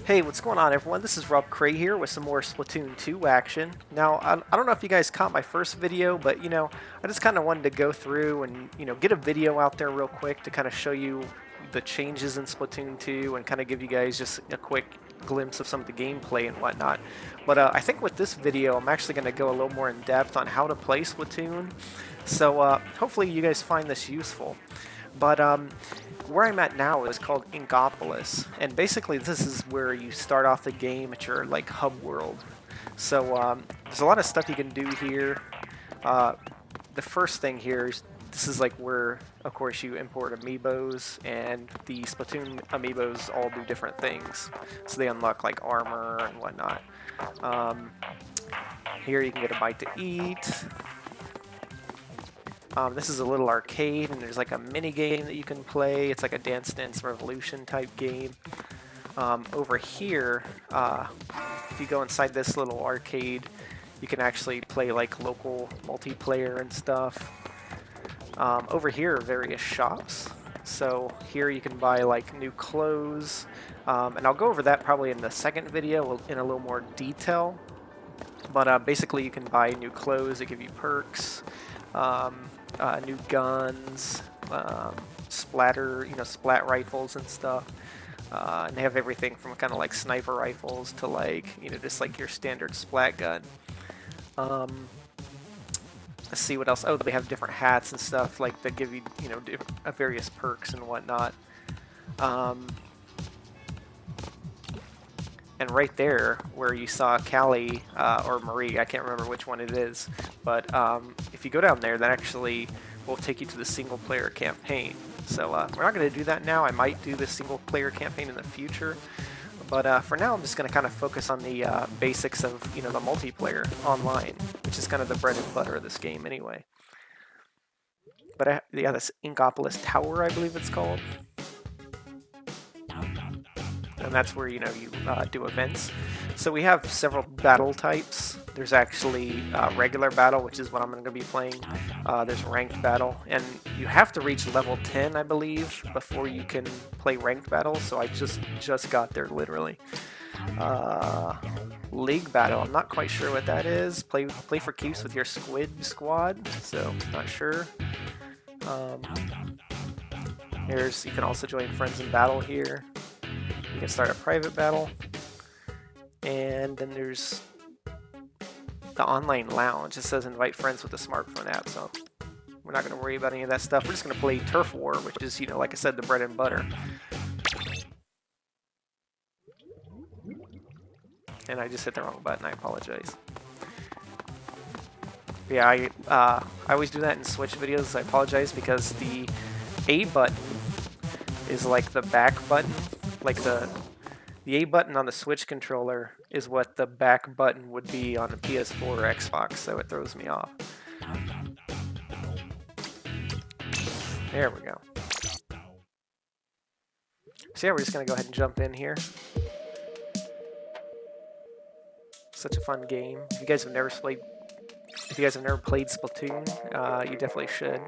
Hey, what's going on, everyone? This is Rob Cray here with some more Splatoon 2 action. Now, I don't know if you guys caught my first video, but I just kind of wanted to go through and get a video out there real quick to kind of show you the changes in Splatoon 2 and kind of give you guys just a quick glimpse of some of the gameplay and whatnot. But I think with this video, I'm actually going to go a little more in depth on how to play Splatoon. So hopefully you guys find this useful. But where I'm at now is called Inkopolis, and basically this is where you start off the game at your like hub world. So there's a lot of stuff you can do here. The first thing here is this is like where, of course, you import amiibos, and the Splatoon amiibos all do different things. So they unlock like armor and whatnot. Here you can get a bite to eat. This is a little arcade, and there's like a mini game that you can play. It's like a Dance Dance Revolution type game. Over here, if you go inside this little arcade, you can actually play like local multiplayer and stuff. Over here are various shops. So here you can buy like new clothes, and I'll go over that probably in the second video in a little more detail. But basically you can buy new clothes that give you perks. New guns, splat rifles and stuff. And they have everything from kind of like sniper rifles to like, just like your standard splat gun. Let's see what else. Oh, they have different hats and stuff like that give you, various perks and whatnot. And right there, where you saw Callie or Marie, I can't remember which one it is, but if you go down there, that actually will take you to the single-player campaign. So we're not going to do that now. I might do the single-player campaign in the future, but for now, I'm just going to kind of focus on the basics of the multiplayer online, which is kind of the bread and butter of this game anyway. But yeah, this Inkopolis Tower, I believe it's called. And that's where you do events. So we have several battle types. There's actually regular battle, which is what I'm going to be playing. There's ranked battle, and you have to reach level 10, I believe, before you can play ranked battle. So I just got there literally. League battle. I'm not quite sure what that is. Play for keeps with your squid squad. So not sure. You can also join friends in battle here. You can start a private battle, and then there's the online lounge. It says invite friends with the smartphone app, so we're not going to worry about any of that stuff. We're just going to play Turf War, which is, like I said, the bread and butter. And I just hit the wrong button. I apologize. Yeah, I always do that in Switch videos. I apologize because the A button is like the back button. Like the A button on the Switch controller is what the back button would be on a PS4 or Xbox, so it throws me off. There we go. So yeah, we're just gonna go ahead and jump in here. Such a fun game. If you guys have never played Splatoon, you definitely should.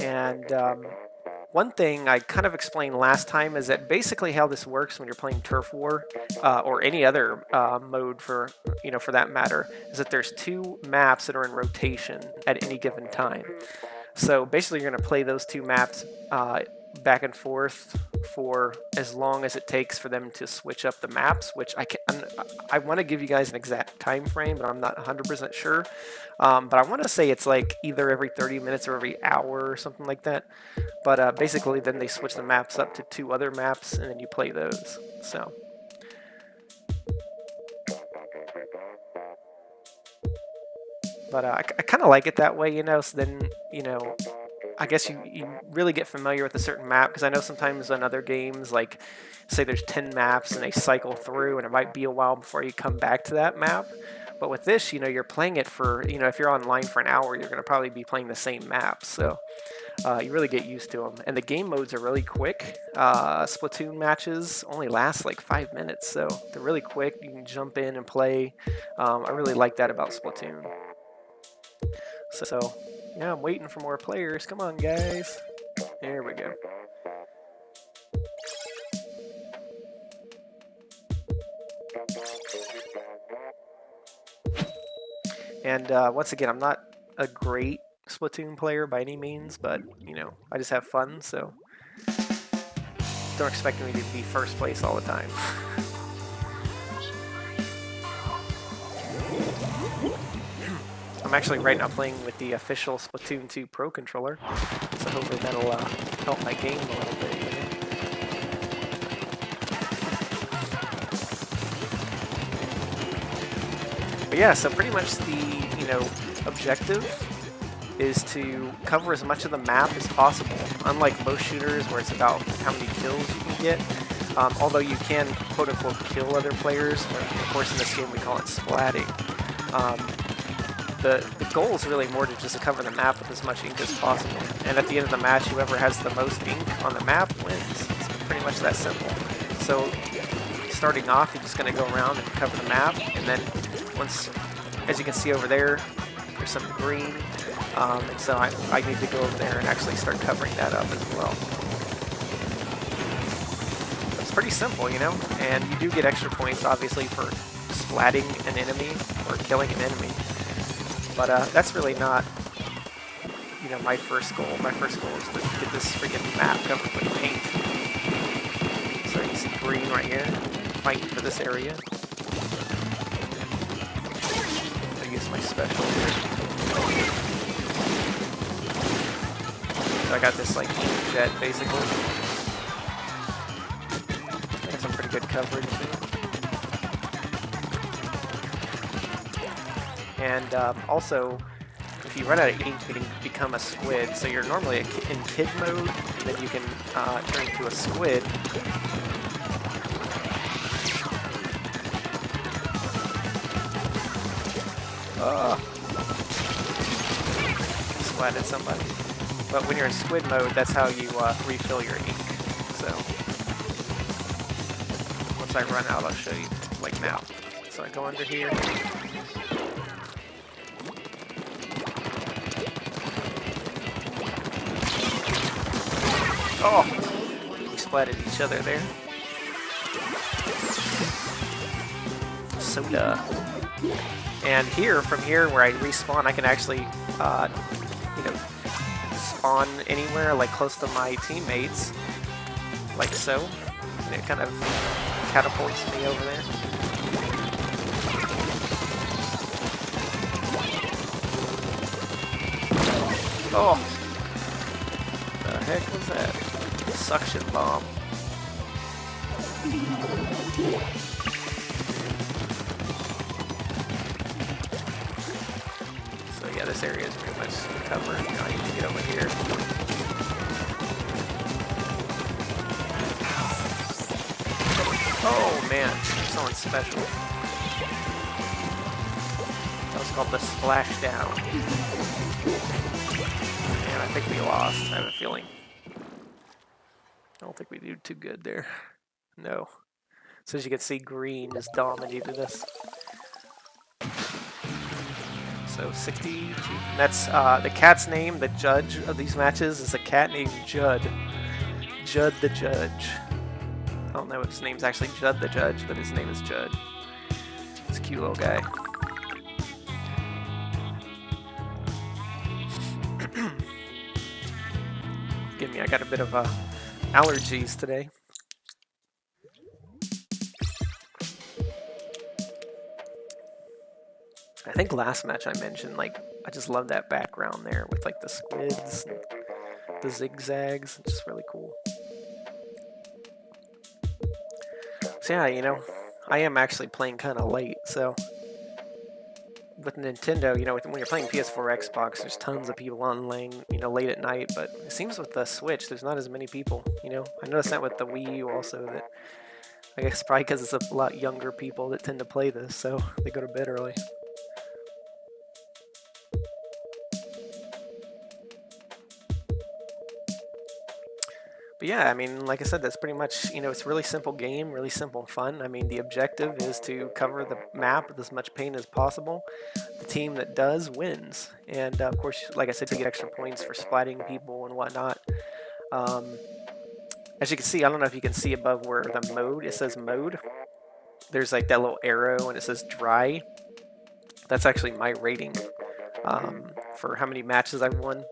And one thing I kind of explained last time is that basically how this works when you're playing Turf War or any other mode for that matter is that there's two maps that are in rotation at any given time. So basically you're going to play those two maps back and forth for as long as it takes for them to switch up the maps, which I want to give you guys an exact time frame, but I'm not 100% sure. But I want to say it's like either every 30 minutes or every hour or something like that. But basically then they switch the maps up to two other maps, and then you play those. So. But I kind of like it that way, so then, I guess you really get familiar with a certain map, because I know sometimes on other games, like, say there's 10 maps and they cycle through, and it might be a while before you come back to that map. But with this, you're playing it for, if you're online for an hour, you're going to probably be playing the same map. So you really get used to them. And the game modes are really quick. Splatoon matches only last like 5 minutes, so they're really quick. You can jump in and play. I really like that about Splatoon. So, yeah, I'm waiting for more players. Come on, guys. There we go. And once again, I'm not a great Splatoon player by any means, but you know, I just have fun, so don't expect me to be first place all the time. I'm actually right now playing with the official Splatoon 2 Pro controller, so hopefully that'll help my game a little bit. You know? But yeah, so pretty much the objective is to cover as much of the map as possible. Unlike most shooters where it's about how many kills you can get, although you can quote-unquote kill other players, but of course in this game we call it splatting. The goal is really more to just cover the map with as much ink as possible. And at the end of the match, whoever has the most ink on the map wins. It's pretty much that simple. So starting off, you're just going to go around and cover the map, and then once, as you can see over there, there's some green, and so I need to go over there and actually start covering that up as well. It's pretty simple, you know, and you do get extra points, obviously, for splatting an enemy or killing an enemy. But that's really not, you know, my first goal. My first goal is to get this freaking map covered with paint. So you can see green right here, fighting for this area. I use my special here. So I got this like jet basically. I got some pretty good coverage too. And also, if you run out of ink, you can become a squid. So you're normally in kid mode, and then you can turn into a squid. Splatted somebody. But when you're in squid mode, that's how you refill your ink. So once I run out, I'll show you, like now. So I go under here. Oh! We splatted each other there. Soda. And here, from here where I respawn, I can actually, you know, spawn anywhere, like close to my teammates, like so. And it kind of catapults me over there. Oh! The heck was that? Suction bomb. So yeah, this area is pretty much covered. Now I need to get over here. Oh man, someone special. That was called the splashdown. And I think we lost, I have a feeling. I don't think we did too good there. No. So as you can see, green just dominated us. So 62. That's the cat's name. The judge of these matches is a cat named Judd. Judd the Judge. I don't know if his name's actually Judd the Judge, but his name is Judd. He's a cute little guy. Give me, I got a bit of allergies today. I think last match I mentioned, like, I just love that background there with like the squids, and the zigzags. It's just really cool. So yeah, you know, I am actually playing kind of late, so with Nintendo, you know, when you're playing PS4 Xbox, there's tons of people online, you know, late at night, but it seems with the Switch, there's not as many people, you know. I noticed that with the Wii U also, that I guess probably because it's a lot younger people that tend to play this, so they go to bed early. But yeah, I mean, like I said, that's pretty much, you know, it's a really simple game, really simple and fun. I mean, the objective is to cover the map with as much paint as possible. The team that does wins. And of course, like I said, you get extra points for splatting people and whatnot. As you can see, I don't know if you can see above where the mode, it says mode. There's like that little arrow and it says dry. That's actually my rating for how many matches I've won.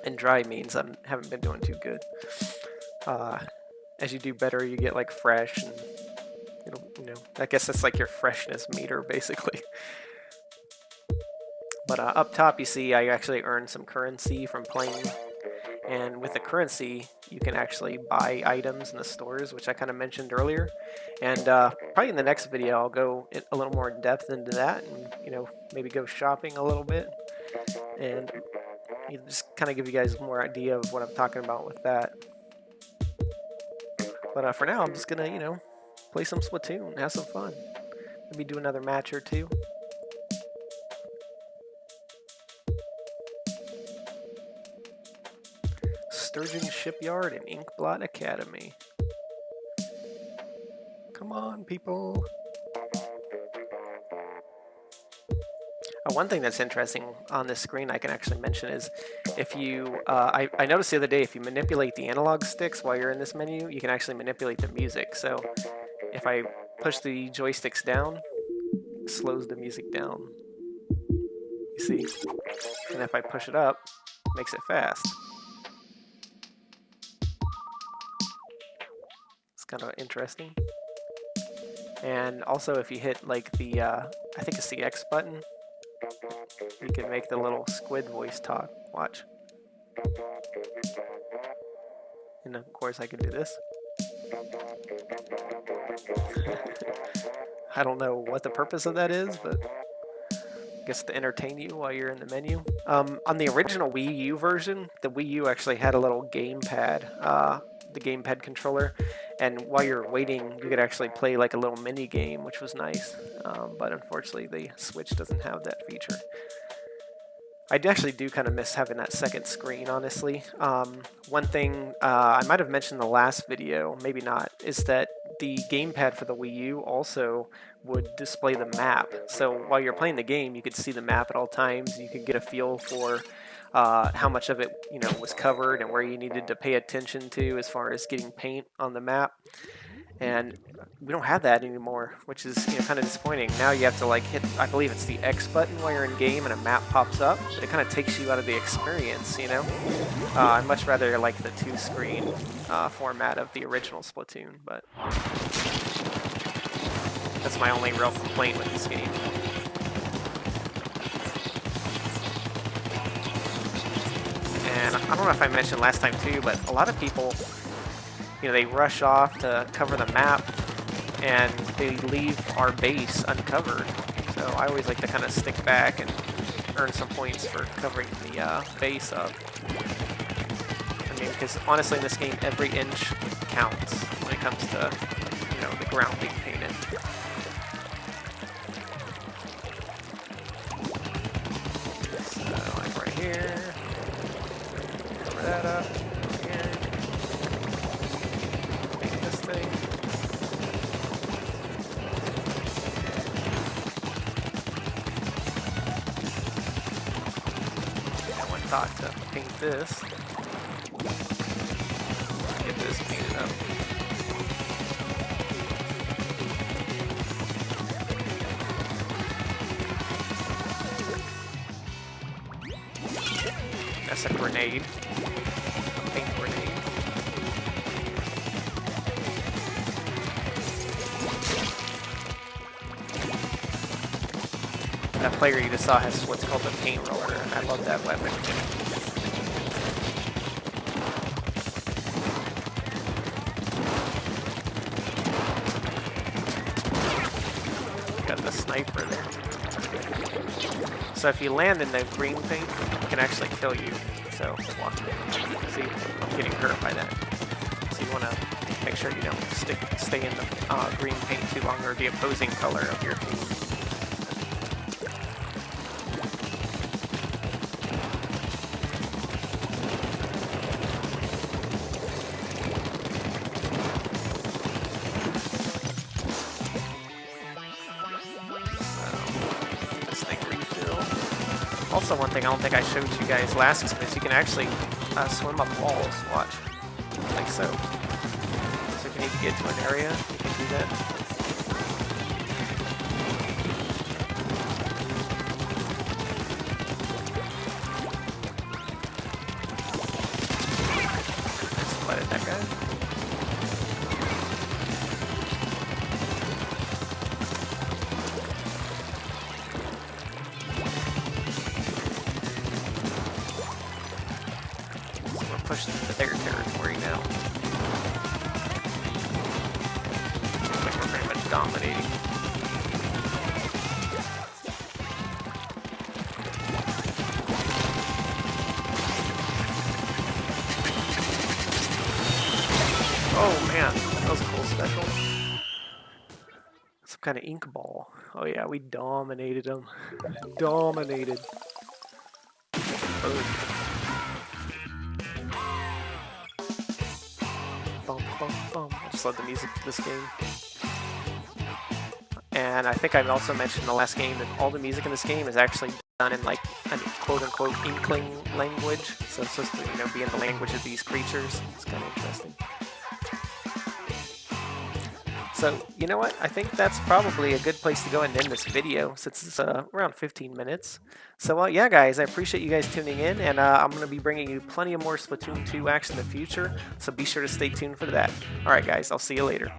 And dry means I haven't been doing too good. As you do better, you get like fresh, and I guess that's like your freshness meter basically. But up top, you see I actually earned some currency from playing, and with the currency, you can actually buy items in the stores, which I kind of mentioned earlier. And probably in the next video, I'll go a little more in depth into that, and maybe go shopping a little bit, and just kind of give you guys more idea of what I'm talking about with that. But for now, I'm just gonna play some Splatoon, have some fun, maybe do another match or two. Sturgeon Shipyard and Inkblot Academy. Come on, people. One thing that's interesting on this screen I can actually mention is if you, I noticed the other day, if you manipulate the analog sticks while you're in this menu, you can actually manipulate the music. So if I push the joysticks down, it slows the music down. You see? And if I push it up, it makes it fast. It's kind of interesting. And also if you hit like the, I think it's the X button, you can make the little squid voice talk. Watch. And of course I can do this. I don't know what the purpose of that is, but I guess to entertain you while you're in the menu. On the original Wii U version, the Wii U actually had a little gamepad, the gamepad controller, and while you're waiting, you could actually play like a little mini game, which was nice. But unfortunately, the Switch doesn't have that feature. I actually do kind of miss having that second screen, honestly. One thing I might have mentioned in the last video, maybe not, is that the gamepad for the Wii U also would display the map. So while you're playing the game, you could see the map at all times. You could get a feel for how much of it was covered and where you needed to pay attention to as far as getting paint on the map. And we don't have that anymore, which is kind of disappointing. Now you have to like hit, I believe it's the X button while you're in game and a map pops up, but it kind of takes you out of the experience, I'd much rather like the two-screen format of the original Splatoon, but that's my only real complaint with this game. And I don't know if I mentioned last time too, but a lot of people, they rush off to cover the map and they leave our base uncovered. So I always like to kind of stick back and earn some points for covering the base up. I mean, because honestly in this game, every inch counts when it comes to, the ground being painted. So like right here, cover that up. Thought to paint this. Get this painted up. That's a grenade. A paint grenade. That player you just saw has what's called the paint roller, and I love that weapon. Got the sniper there. So if you land in the green paint, it can actually kill you. So, see, I'm getting hurt by that. So you want to make sure you don't stay in the green paint too long, or the opposing color of your team. Also, one thing I don't think I showed you guys last time is you can actually swim up walls. Watch, like so. So if you need to get to an area, you can do that. that guy. So we're pushing into their territory now. Looks like we're pretty much dominating. Oh man, that was a cool special. Some kind of ink ball. Oh yeah, we dominated them. Dominated. Bum, bum, bum. I just love the music to this game. And I think I've also mentioned in the last game that all the music in this game is actually done in like a quote-unquote inkling language. So it's supposed to, be in the language of these creatures. It's kind of interesting. So, you know what? I think that's probably a good place to go and end this video since it's around 15 minutes. So, yeah, guys, I appreciate you guys tuning in, and I'm going to be bringing you plenty of more Splatoon 2 action in the future, so be sure to stay tuned for that. All right, guys, I'll see you later.